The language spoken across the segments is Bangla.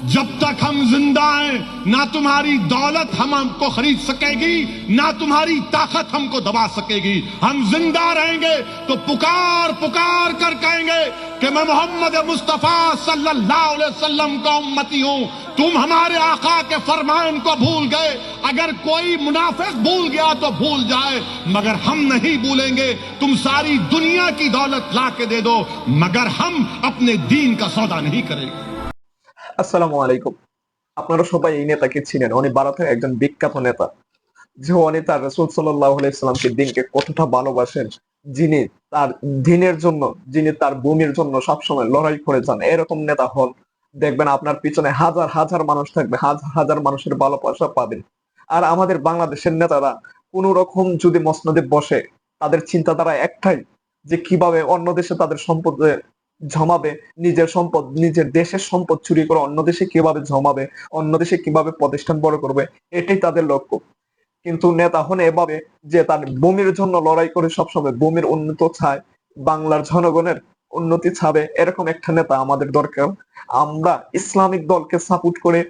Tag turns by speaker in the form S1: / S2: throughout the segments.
S1: जब तक हम जिंदा हैं ना तुम्हारी दौलत हमको खरीद सकेगी, ना तुम्हारी ताकत हमको दबा सकेगी। हम जिंदा रहेंगे तो पुकार पुकार कर कहेंगे कि मैं मोहम्मद मुस्तफा सल्लल्लाहु अलैहि वसल्लम का उम्मती हूं। तुम हमारे आका के फरमान को भूल गए। अगर कोई मुनाफिक भूल गया तो भूल जाए, मगर हम नहीं भूलेंगे। तुम सारी दुनिया की दौलत ला के दे दो, मगर हम अपने दीन का सौदा नहीं करेंगे।
S2: আসসালামু আলাইকুম। আপনারা সবাই এই নেতাকে চিনেন। উনি ভারতের একজন বিখ্যাত নেতা। যে উনি তার রাসূল সাল্লাল্লাহু আলাইহি সাল্লামকে দিনকে কতটা ভালোবাসেন। যিনি তার দিনের জন্য, যিনি তার ভূমির জন্য সবসময় লড়াই করে যান। এরকম নেতা হন। দেখবেন আপনার পিছনে হাজার হাজার মানুষ থাকবে, হাজার হাজার মানুষের ভালোবাসা পাবেন। আর আমাদের বাংলাদেশের নেতারা কোন রকম যদি মসনদে বসে, তাদের চিন্তাধারা একটাই, যে কিভাবে অন্য দেশে তাদের সম্পদ জমাবে, নিজের সম্পদ, নিজের দেশের সম্পদ চুরি করে অন্য দেশে কিভাবে জমাবে, অন্য দেশে কিভাবে প্রতিষ্ঠান বড় করবে, এটাই তাদের লক্ষ্য। কিন্তু নেতা হন এভাবে যে তার ভূমির জন্য লড়াই করে সবসময় ভূমির উন্নত চায়, বাংলার জনগণের উন্নতি চাবে। এরকম একটা নেতা আমাদের দরকার। আমরা ইসলামিক দলকে সাপোর্ট করে,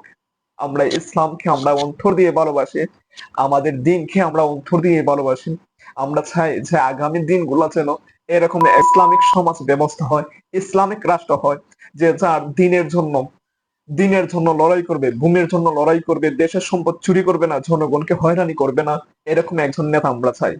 S2: আমরা ইসলামকে আমরা অন্তর দিয়ে ভালোবাসি, আমাদের দিনকে আমরা অন্তর দিয়ে ভালোবাসি। আমরা চাই যে আগামী দিনগুলো যেন এরকম ইসলামিক সমাজ ব্যবস্থা হয়, ইসলামিক রাষ্ট্র হয়, যে যার দিনের জন্য লড়াই করবে, ভূমির জন্য লড়াই করবে, দেশের সম্পদ চুরি করবে না, জনগণকে হয়রানি করবে না। এরকম একজন নেতা আমরা চাই।